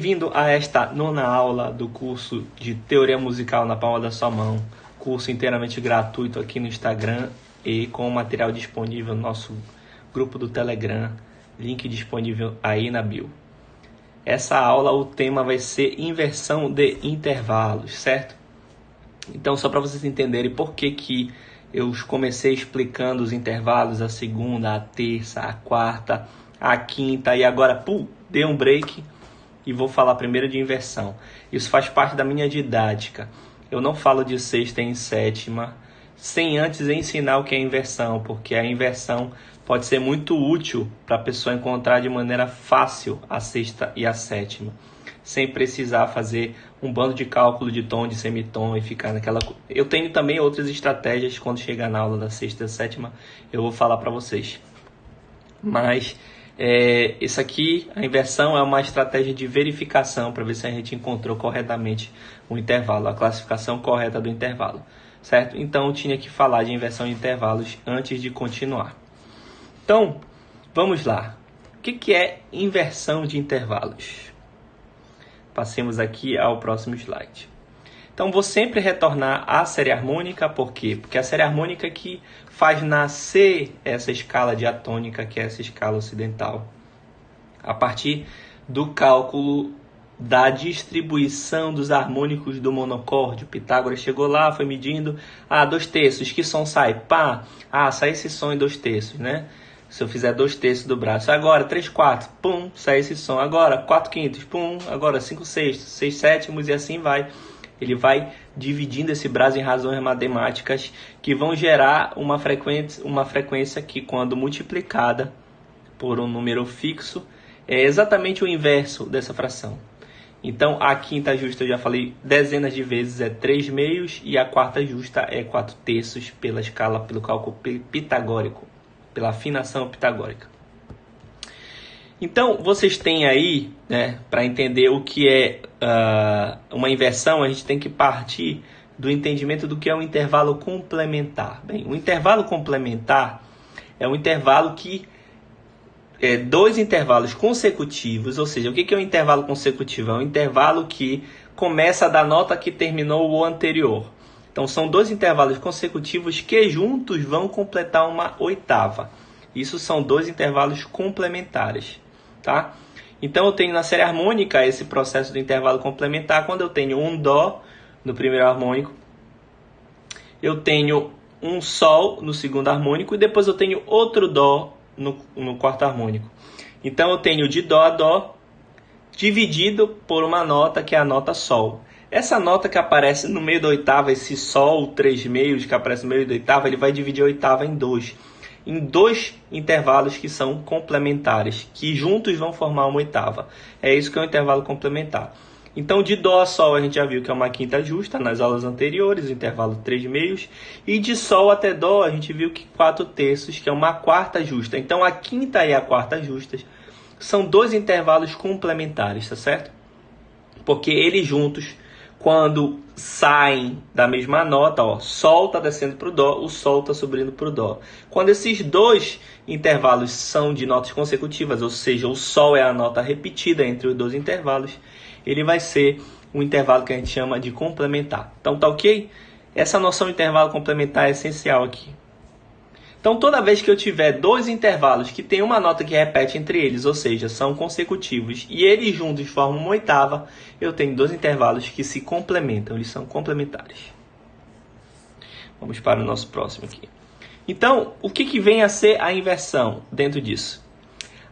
Bem-vindo a esta nona aula do curso de Teoria Musical na Palma da Sua Mão, curso inteiramente gratuito aqui no Instagram e com material disponível no nosso grupo do Telegram, link disponível aí na bio. Essa aula, o tema vai ser inversão de intervalos, certo? Então, só para vocês entenderem por que eu comecei explicando os intervalos, a segunda, a terça, a quarta, a quinta e agora, dei um break e vou falar primeiro de inversão. Isso faz parte da minha didática. Eu não falo de sexta em sétima sem antes ensinar o que é inversão, porque a inversão pode ser muito útil para a pessoa encontrar de maneira fácil a sexta e a sétima, sem precisar fazer um bando de cálculo de tom, de semitom e ficar naquela... Eu tenho também outras estratégias quando chegar na aula da sexta e sétima, eu vou falar para vocês. Mas isso aqui, a inversão, é uma estratégia de verificação para ver se a gente encontrou corretamente o intervalo, a classificação correta do intervalo, certo? Então, eu tinha que falar de inversão de intervalos antes de continuar. Então, vamos lá. O que é inversão de intervalos? Passemos aqui ao próximo slide. Então, vou sempre retornar à série harmônica, por quê? Porque a série harmônica que faz nascer essa escala diatônica, que é essa escala ocidental, a partir do cálculo da distribuição dos harmônicos do monocórdio. Pitágoras chegou lá, foi medindo, 2/3, que som sai? Sai esse som em 2/3, né? Se eu fizer 2/3 do braço, agora 3/4, sai esse som, agora 4/5, agora 5/6, 6/7 e assim vai. Ele vai dividindo esse braço em razões matemáticas que vão gerar uma frequência que, quando multiplicada por um número fixo, é exatamente o inverso dessa fração. Então, a quinta justa, eu já falei dezenas de vezes, é 3/2 e a quarta justa é 4/3 pela escala, pelo cálculo pitagórico, pela afinação pitagórica. Então, vocês têm aí, né, para entender o que é uma inversão, a gente tem que partir do entendimento do que é um intervalo complementar. Bem, o intervalo complementar é um intervalo que é dois intervalos consecutivos, ou seja, o que é um intervalo consecutivo? É um intervalo que começa da nota que terminou o anterior. Então, são dois intervalos consecutivos que juntos vão completar uma oitava. Isso são dois intervalos complementares. Tá? Então eu tenho na série harmônica esse processo do intervalo complementar. Quando eu tenho um Dó no primeiro harmônico, eu tenho um Sol no segundo harmônico e depois eu tenho outro Dó no quarto harmônico. Então eu tenho de Dó a Dó dividido por uma nota que é a nota Sol. Essa nota que aparece no meio da oitava, esse Sol 3/2 que aparece no meio da oitava, ele vai dividir a oitava em dois intervalos que são complementares, que juntos vão formar uma oitava. É isso que é um intervalo complementar. Então, de Dó a Sol, a gente já viu que é uma quinta justa nas aulas anteriores, o intervalo 3/2. E de Sol até Dó, a gente viu que 4/3, que é uma quarta justa. Então, a quinta e a quarta justas são dois intervalos complementares, tá certo? Porque eles juntos, quando saem da mesma nota, Sol está descendo para o Dó, o Sol está subindo para o Dó. Quando esses dois intervalos são de notas consecutivas, ou seja, o Sol é a nota repetida entre os dois intervalos, ele vai ser um intervalo que a gente chama de complementar. Então, tá ok? Essa noção de intervalo complementar é essencial aqui. Então, toda vez que eu tiver dois intervalos que tem uma nota que repete entre eles, ou seja, são consecutivos, e eles juntos formam uma oitava, eu tenho dois intervalos que se complementam, eles são complementares. Vamos para o nosso próximo aqui. Então, o que vem a ser a inversão dentro disso?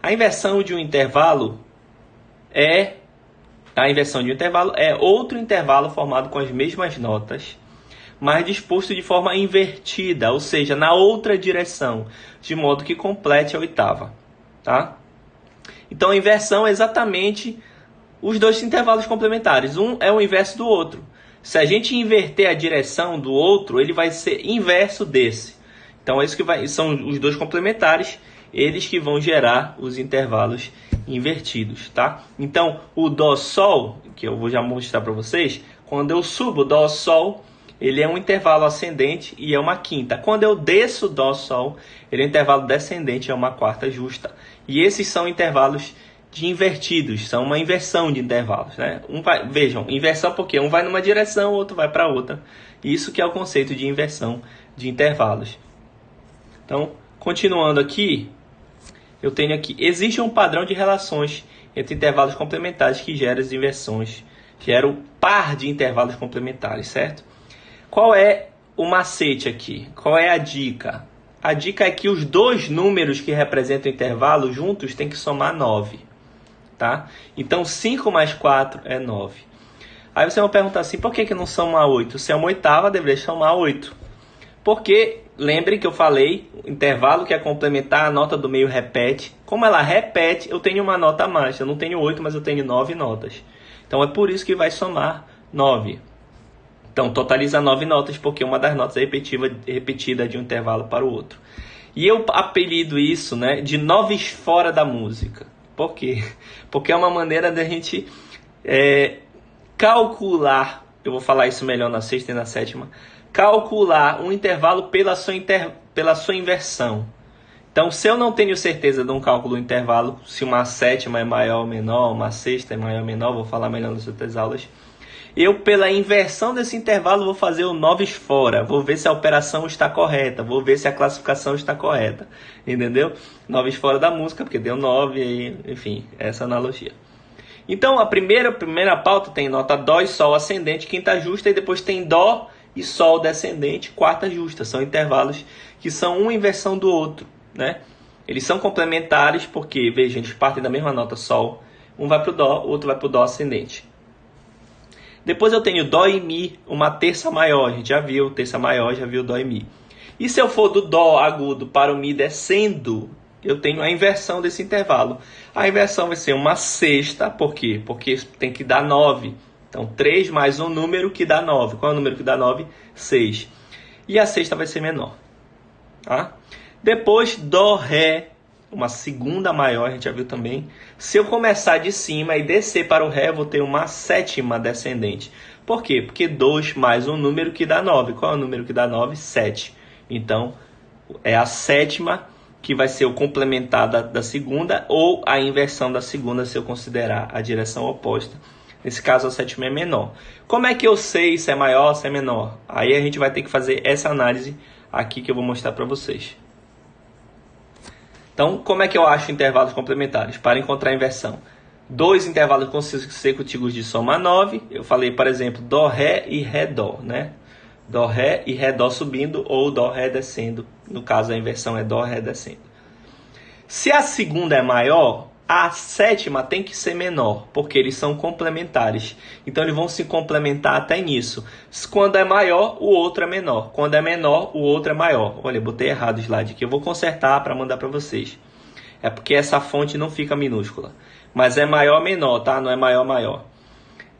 A inversão de um intervalo é outro intervalo formado com as mesmas notas, mas disposto de forma invertida, ou seja, na outra direção, de modo que complete a oitava. Tá? Então, a inversão é exatamente os dois intervalos complementares. Um é o inverso do outro. Se a gente inverter a direção do outro, ele vai ser inverso desse. Então, é isso que são os dois complementares, eles que vão gerar os intervalos invertidos. Tá? Então, o Dó-Sol, que eu vou já mostrar para vocês, quando eu subo Dó-Sol, ele é um intervalo ascendente e é uma quinta. Quando eu desço Dó, Sol, ele é um intervalo descendente e é uma quarta justa. E esses são intervalos de invertidos, são uma inversão de intervalos, né? Vejam, inversão porque um vai numa direção, o outro vai para outra. Isso que é o conceito de inversão de intervalos. Então, continuando aqui, eu tenho aqui, existe um padrão de relações entre intervalos complementares que gera as inversões, gera o par de intervalos complementares, certo? Qual é o macete aqui? Qual é a dica? A dica é que os dois números que representam o intervalo juntos têm que somar 9. Tá? Então, 5 mais 4 é 9. Aí você vai perguntar assim, por que não soma 8? Se é uma oitava, deveria somar 8. Porque, lembrem que eu falei, o intervalo que é complementar, a nota do meio repete. Como ela repete, eu tenho uma nota a mais. Eu não tenho 8, mas eu tenho 9 notas. Então, é por isso que vai somar 9. Então, totaliza 9 notas, porque uma das notas é repetida de um intervalo para o outro. E eu apelido isso, né, de noves fora da música. Por quê? Porque é uma maneira da gente calcular, eu vou falar isso melhor na sexta e na sétima, calcular um intervalo pela sua inversão. Então, se eu não tenho certeza de um cálculo do intervalo, se uma sétima é maior ou menor, uma sexta é maior ou menor, vou falar melhor nas outras aulas, eu, pela inversão desse intervalo, vou fazer o noves fora. Vou ver se a operação está correta. Vou ver se a classificação está correta. Entendeu? Noves fora da música, porque deu 9, enfim, essa analogia. Então, a primeira pauta tem nota Dó e Sol ascendente, quinta justa, e depois tem Dó e Sol descendente, quarta justa. São intervalos que são uma inversão do outro, né? Eles são complementares porque, veja, eles partem da mesma nota Sol. Um vai para o Dó, o outro vai para o Dó ascendente. Depois eu tenho Dó e Mi, uma terça maior. A gente já viu terça maior, já viu Dó e Mi. E se eu for do Dó agudo para o Mi descendo, eu tenho a inversão desse intervalo. A inversão vai ser uma sexta. Por quê? Porque tem que dar 9. Então, 3 mais um número que dá 9. Qual é o número que dá 9? 6. E a sexta vai ser menor. Tá? Depois, Dó, Ré, uma segunda maior, a gente já viu também. Se eu começar de cima e descer para o Ré, eu vou ter uma sétima descendente. Por quê? Porque 2 mais um número que dá 9. Qual é o número que dá 9? 7. Então, é a sétima que vai ser o complementar da segunda, ou a inversão da segunda, se eu considerar a direção oposta. Nesse caso, a sétima é menor. Como é que eu sei se é maior ou se é menor? Aí a gente vai ter que fazer essa análise aqui que eu vou mostrar para vocês. Então, como é que eu acho intervalos complementares? Para encontrar a inversão. Dois intervalos consecutivos de soma 9. Eu falei, por exemplo, Dó, Ré e Ré, Dó, né? Dó, Ré e Ré, Dó subindo ou Dó, Ré descendo. No caso, a inversão é Dó, Ré descendo. Se a segunda é maior, a sétima tem que ser menor, porque eles são complementares. Então, eles vão se complementar até nisso. Quando é maior, o outro é menor. Quando é menor, o outro é maior. Olha, botei errado o slide aqui. Eu vou consertar para mandar para vocês. É porque essa fonte não fica minúscula. Mas é maior, menor, tá? Não é maior, maior.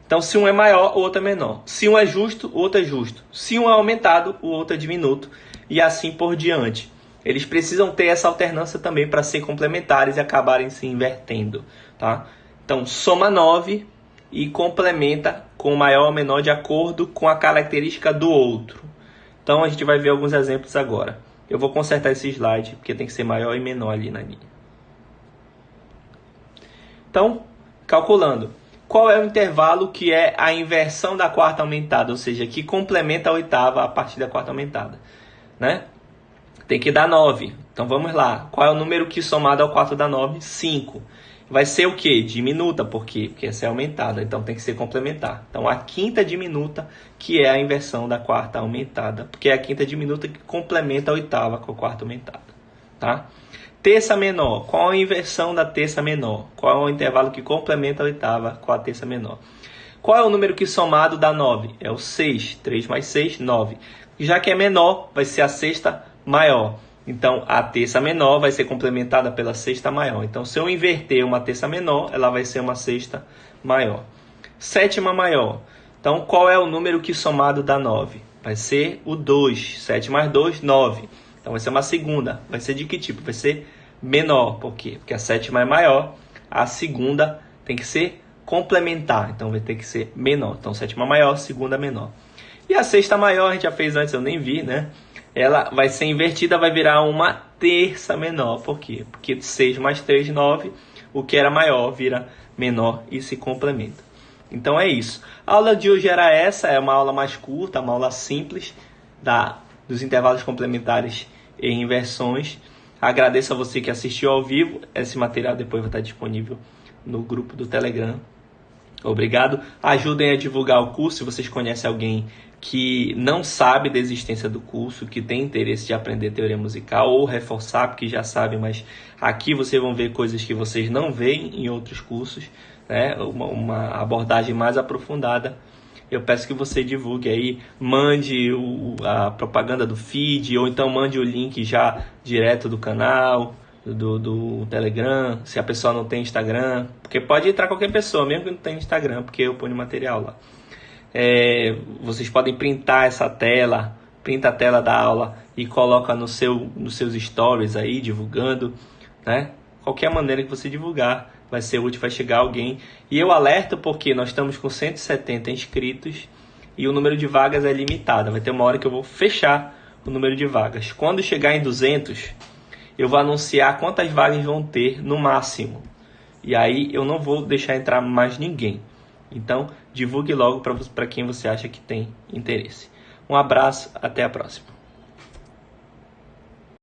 Então, se um é maior, o outro é menor. Se um é justo, o outro é justo. Se um é aumentado, o outro é diminuto. E assim por diante. Eles precisam ter essa alternância também para ser complementares e acabarem se invertendo, tá? Então, soma 9 e complementa com maior ou menor de acordo com a característica do outro. Então, a gente vai ver alguns exemplos agora. Eu vou consertar esse slide, porque tem que ser maior e menor ali na linha. Então, calculando. Qual é o intervalo que é a inversão da quarta aumentada? Ou seja, que complementa a oitava a partir da quarta aumentada, né? Tem que dar 9. Então vamos lá. Qual é o número que somado ao 4 dá 9? 5. Vai ser o quê? Diminuta. Por quê? Porque essa é aumentada. Então tem que ser complementar. Então a quinta diminuta, que é a inversão da quarta aumentada. Porque é a quinta diminuta que complementa a oitava com a quarta aumentada. Tá? Terça menor. Qual a inversão da terça menor? Qual é o intervalo que complementa a oitava com a terça menor? Qual é o número que somado dá 9? É o 6. 3 mais 6, 9. Já que é menor, vai ser a sexta maior. Então, a terça menor vai ser complementada pela sexta maior. Então, se eu inverter uma terça menor, ela vai ser uma sexta maior. Sétima maior. Então, qual é o número que somado dá 9? Vai ser o 2. 7 mais 2, 9. Então, vai ser uma segunda. Vai ser de que tipo? Vai ser menor. Por quê? Porque a sétima é maior. A segunda tem que ser complementar. Então, vai ter que ser menor. Então, sétima maior, segunda menor. E a sexta maior, a gente já fez antes, eu nem vi, né? Ela vai ser invertida, vai virar uma terça menor. Por quê? Porque 6 mais 3, 9. o que era maior vira menor e se complementa. Então é isso. A aula de hoje era essa, é uma aula mais curta, uma aula simples dos intervalos complementares e inversões. Agradeço a você que assistiu ao vivo. Esse material depois vai estar disponível no grupo do Telegram. Obrigado. Ajudem a divulgar o curso se vocês conhecem alguém que não sabe da existência do curso, que tem interesse de aprender teoria musical ou reforçar, porque já sabe, mas aqui vocês vão ver coisas que vocês não veem em outros cursos, né? Uma abordagem mais aprofundada. Eu peço que você divulgue aí, mande a propaganda do feed, ou então mande o link já direto do canal, do Telegram, se a pessoa não tem Instagram, porque pode entrar qualquer pessoa, mesmo que não tenha Instagram, porque eu ponho material lá. Vocês podem printar essa tela, printa a tela da aula e coloca nos seus stories aí, divulgando, né? Qualquer maneira que você divulgar vai ser útil, vai chegar alguém. E eu alerto porque nós estamos com 170 inscritos e o número de vagas é limitado. Vai ter uma hora que eu vou fechar o número de vagas. Quando chegar em 200, eu vou anunciar quantas vagas vão ter no máximo. E aí eu não vou deixar entrar mais ninguém. Então, divulgue logo para quem você acha que tem interesse. Um abraço, até a próxima.